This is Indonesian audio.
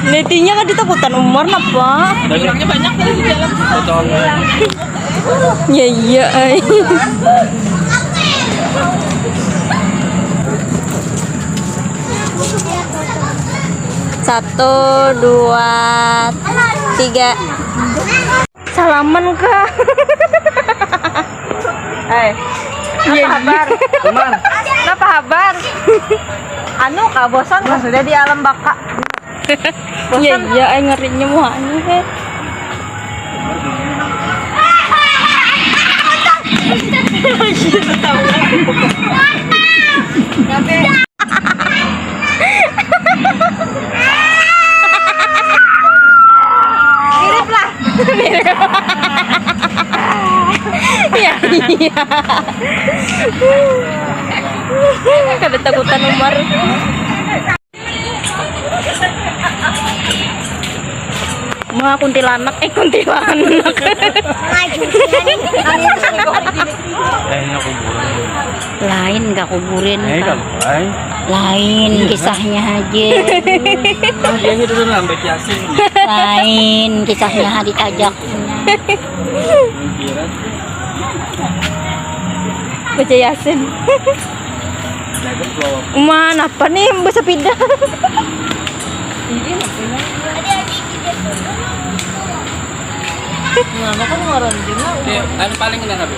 Netinya kan ditakutan Umar napa? Orangnya banyak tadi di dalam. Betul. Ya iya. Ay. Satu, dua, tiga. Salaman kak. Apa kabar? Umar. Apa kabar? Anu kak bosan kak sudah di alam baka. Ya iya, ay ngerinya mau anu he. Mirip lah. Ya iya. Kada takutan Umar. Mga kuntilanak, kuntilanak. Lain gak kuburin. Ay. Lain kisahnya aja. Dia itu tuh lambat yasin. Lain kisahnya ditajak. Baca Yasin. Man, apa nih bahasa pindah? Nah, kan orang dina. Ano paling na sabi?